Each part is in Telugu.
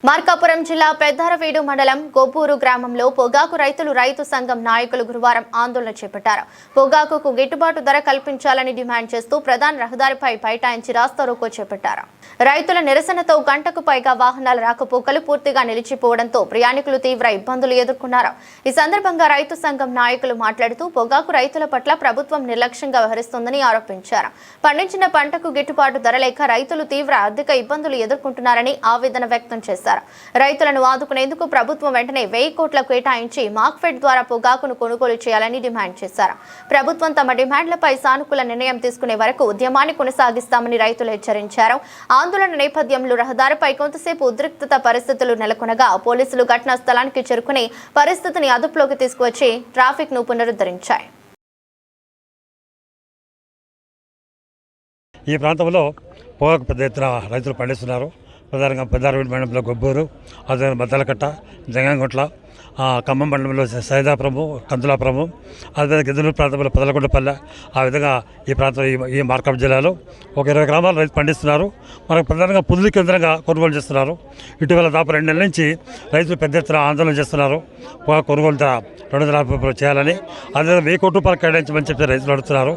మార్కాపురం జిల్లా పెద్దారవీడు మండలం గోపూరు గ్రామంలో పొగాకు రైతు సంఘం నాయకులు గురువారం ఆందోళన చేపట్టారు. పొగాకుకు గిట్టుబాటు ధర కల్పించాలని డిమాండ్ చేస్తూ ప్రధాన రహదారిపై బైఠాయించి రాస్తారోకో చేపట్టారు. రైతుల నిరసనతో గంటకు పైగా వాహనాల రాకపోకలు పూర్తిగా నిలిచిపోవడంతో ప్రయాణికులు తీవ్ర ఇబ్బందులు ఎదుర్కొన్నారు. ఈ సందర్భంగా రైతు సంఘం నాయకులు మాట్లాడుతూ పొగాకు రైతుల పట్ల ప్రభుత్వం నిర్లక్ష్యంగా వ్యవహరిస్తోందని ఆరోపించారు. పండించిన పంటకు గిట్టుబాటు ధర లేక రైతులు తీవ్ర ఆర్థిక ఇబ్బందులు ఎదుర్కొంటున్నారని ఆవేదన వ్యక్తం చేశారు. రైతులను ఆదుకునేందుకు ప్రభుత్వం వెంటనే 1000 కోట్ల కేటాయించి మార్క్ఫెడ్ ద్వారా పొగాకును కొనుగోలు చేయాలని డిమాండ్ చేశారు. ప్రభుత్వం తమ డిమాండ్లపై సానుకూల నిర్ణయం తీసుకునే వరకు ఉద్యమాన్ని కొనసాగిస్తామని రైతులు హెచ్చరించారు. ఆందోళన నేపథ్యంలో రహదారిపై కొంతసేపు ఉద్రిక్తత పరిస్థితులు నెలకొనగా పోలీసులు ఘటనా స్థలానికి చేరుకుని పరిస్థితిని అదుపులోకి తీసుకువచ్చి ట్రాఫిక్ ను పునరుద్ధరించాయి. ఈ ప్రాంతంలో పొగాకు పెద్ద ఎత్తున రైతులు పండిస్తున్నారు. ప్రధానంగా పెద్దారవీడు మండలంలో గొబ్బూరు, అదే బద్దలకట్ట, జంగంగుట్ల, ఖమ్మం మండలంలో సైదాపురము, కందులాపురము, అదేవిధంగా గిద్దలూరు ప్రాంతంలో పొదలకొండపల్లె, ఆ విధంగా ఈ ప్రాంతం ఈ మార్కాపురం జిల్లాలో ఒక 20 గ్రామాలు రైతు పండిస్తున్నారు. మనకు ప్రధానంగా పుదులు కేంద్రంగా కొనుగోలు చేస్తున్నారు. ఇటీవల దాపు 2 నెలల నుంచి రైతులు పెద్ద ఎత్తున ఆందోళన చేస్తున్నారు. కొనుగోలు ధర 240 రూపాయలు చేయాలని, అదేవిధంగా 1000 కోట్ల రూపాయలు కేటాయించమని చెప్పి రైతులు అడుగుతున్నారు.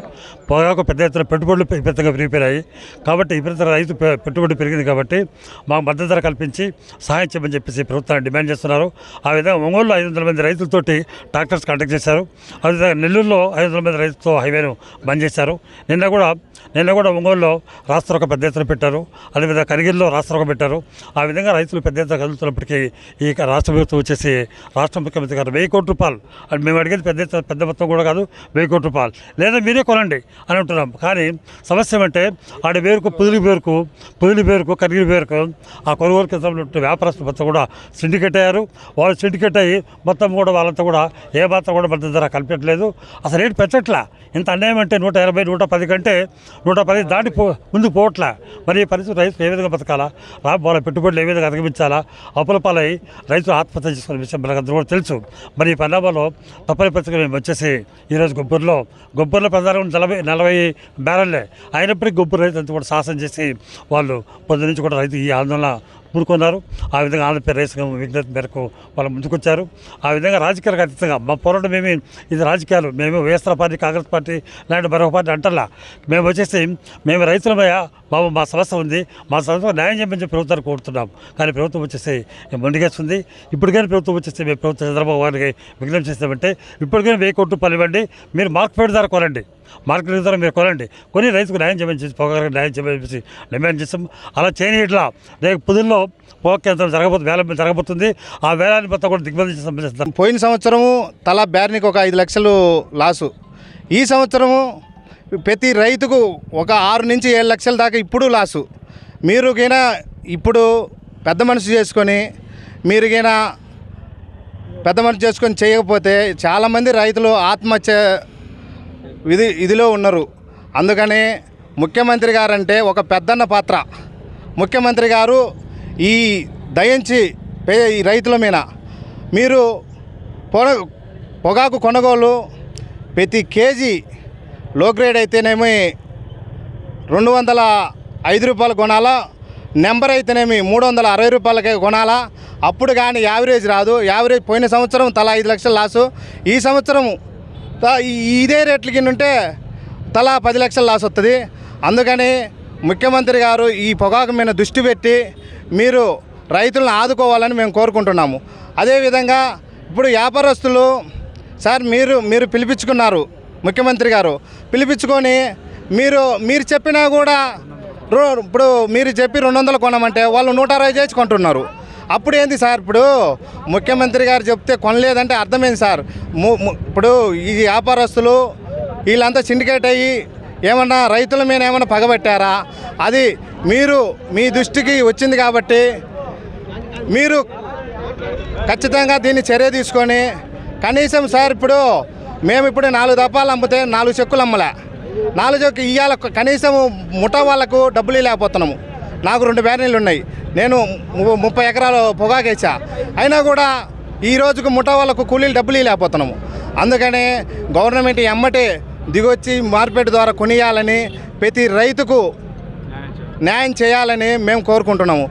పొగాకు పెద్ద ఎత్తున పెట్టుబడులు విపరీతంగా పెరిగిపోయాయి కాబట్టి విపరీత రైతు పెట్టుబడి పెరిగింది కాబట్టి మాకు మద్దతు ధర కల్పించి సహాయం చేయమని చెప్పేసి ప్రభుత్వాన్ని డిమాండ్ చేస్తున్నారు. ఆ విధంగా ఒంగోలులో 500 మంది రైతులతోటి ట్రాక్టర్స్ కాంటాక్ట్ చేశారు. అదేవిధంగా నెల్లూరులో 500 మంది రైతులతో హైవేను బంద్ చేశారు. నిన్న కూడా ఒంగోలులో రాస్తారోకో పెద్ద ఎత్తున పెట్టారు. అదేవిధంగా కరిగిరిలో రాస్తారోకో పెట్టారు. ఆ విధంగా రైతులు పెద్ద ఎత్తున కదులుతున్నప్పటికీ ఈ రాష్ట్ర ప్రభుత్వం వచ్చేసి రాష్ట్ర ముఖ్యమంత్రి గారు 1000 కోట్ల రూపాయలు అది మేము అడిగేది పెద్ద మొత్తం కూడా కాదు, 1000 కోట్ల రూపాయలు లేదా మీరే కొనండి అని అంటున్నాం. కానీ సమస్య ఏమంటే ఆడ పుదిలి పేరుకు కరిగిరి పేరుకు ఆ కొనుగోలు కేంద్రంలో వ్యాపారస్తులు మొత్తం కూడా సిండికేట్ అయ్యారు. వాళ్ళు సిండికేట్ అయ్యి మొత్తం కూడా వాళ్ళంతా కూడా ఏ మాత్రం కూడా మద్దతు ధర కల్పించట్లేదు. అసలు రేటు పెంచట్లా. ఇంత అన్యాయం అంటే 180, 110 కంటే 110 దాటి ముందుకు పోవట్లే. మరి ఈ పరిస్థితి రైతులు ఏ విధంగా బతకాలా, వాళ్ళ పెట్టుబడులు ఏ విధంగా అధిగమించాలా, అప్పుల పాలై రైతులు ఆత్మహత్య చేసుకునే విషయం మనకందరూ కూడా తెలుసు. మరి ఈ పరిణామాల్లో తప్పని పరిస్థితిగా మేము వచ్చేసి ఈరోజు గొబ్బూరులో ప్రధానంగా 40 బ్యారెల్లే అయినప్పటికీ గొబ్బూరు రైతు అంతా కూడా సాహసం చేసి వాళ్ళు పొద్దు నుంచి కూడా రైతు ఈ ఆందోళన పూనుకున్నారు. ఆ విధంగా ఆంధ్రప్రదేశ్ రైతు విజ్ఞప్తి మేరకు వాళ్ళు ముందుకొచ్చారు. ఆ విధంగా రాజకీయాలకు అతీతంగా మా పోరాటం ఇది రాజకీయాలు మేము వైఎస్ఆర్ పార్టీ, కాంగ్రెస్ పార్టీ లాంటి మరొక పార్టీ అంటల్లా. మేము వచ్చేసి మేము రైతులమయ్యా బాబు, మా సమస్య ఉంది, మా సమస్య న్యాయం చేయమని చెప్పి ప్రభుత్వాన్ని కోరుతున్నాం. కానీ ప్రభుత్వం వచ్చేసి మొండిగేస్తుంది. ఇప్పటికైనా ప్రభుత్వం వచ్చేసి మేము ప్రభుత్వం చంద్రబాబు గారికి విజ్ఞప్తి చేస్తామంటే ఇప్పటికైనా 1000 కోట్ల రూపాయలు ఇవ్వండి, మీరు మార్కెట్ ధర కొనండి, మార్కెట్ ధర మీరు కొని రైతుకు న్యాయం చేయమని చెప్పి పొగాకు న్యాయం చేయమని చెప్పేసి డిమాండ్ చేస్తాం. అలా చేయని ఇట్లా రేపు పుదుల్లో పొగాకు కేంద్రం జరగబోతుంది. ఆ వేలాన్ని మొత్తం కూడా దిగ్బంధం చేస్తాం. పోయిన సంవత్సరము తలా బ్యార్నికి ఒక 5 లక్షలు లాసు. ఈ సంవత్సరము ప్రతి రైతుకు ఒక 6 నుంచి 7 లక్షల దాకా ఇప్పుడు లాసు. మీరుకైనా ఇప్పుడు పెద్ద మనసు చేసుకొని చేయకపోతే చాలామంది రైతులు ఆత్మహత్య ఇదిలో ఉన్నారు. అందుకని ముఖ్యమంత్రి గారంటే ఒక పెద్దన్న పాత్ర. ముఖ్యమంత్రి గారు ఈ దయించి ఈ రైతుల మీద మీరు పొగాకు కొనుగోలు ప్రతి కేజీ లో గ్రేడ్ అయితేనేమి 205 రూపాయలు కొనాలా, నెంబర్ అయితేనేమి 360 రూపాయలకే కొనాలా. అప్పుడు కానీ యావరేజ్ రాదు. యావరేజ్ పోయిన సంవత్సరం తలా 5 లక్షల లాసు, ఈ సంవత్సరం ఇదే రేట్ల కింద ఉంటే తలా 10 లక్షల లాస్ వస్తుంది. అందుకని ముఖ్యమంత్రి గారు ఈ పొగాకు మీద దృష్టి పెట్టి మీరు రైతులను ఆదుకోవాలని మేము కోరుకుంటున్నాము. అదేవిధంగా ఇప్పుడు వ్యాపారస్తులు సార్ మీరు పిలిపించుకున్నారు, ముఖ్యమంత్రి గారు పిలిపించుకొని మీరు చెప్పినా కూడా ఇప్పుడు మీరు చెప్పి 200 కొనమంటే వాళ్ళు 160 చేసి కొంటున్నారు. అప్పుడు ఏంది సార్, ఇప్పుడు ముఖ్యమంత్రి గారు చెప్తే కొనలేదంటే అర్థమైంది సార్. ఇప్పుడు ఈ వ్యాపారస్తులు వీళ్ళంతా సిండికేట్ అయ్యి ఏమన్నా రైతుల మీద ఏమన్నా పగబట్టారా, అది మీ దృష్టికి వచ్చింది కాబట్టి మీరు ఖచ్చితంగా దీన్ని చర్య తీసుకొని కనీసం సార్ మేము ఇప్పుడు 4 దపాలు అమ్మితే 4 చెక్కులు అమ్మలే, 4 చెక్కు ఇవ్వాలి. కనీసం ముఠా వాళ్ళకు డబ్బులు లేకపోతున్నాము. నాకు 2 బ్యానీలు ఉన్నాయి, నేను 30 ఎకరాలు పొగాకేసా, అయినా కూడా ఈ రోజుకు ముఠా వాళ్ళకు కూలీలు డబ్బులు లేకపోతున్నాము. అందుకనే గవర్నమెంట్ ఎమ్మటే దిగొచ్చి మార్కెట్ ద్వారా కొనియాలని, ప్రతి రైతుకు న్యాయం చేయాలని మేము కోరుకుంటున్నాము.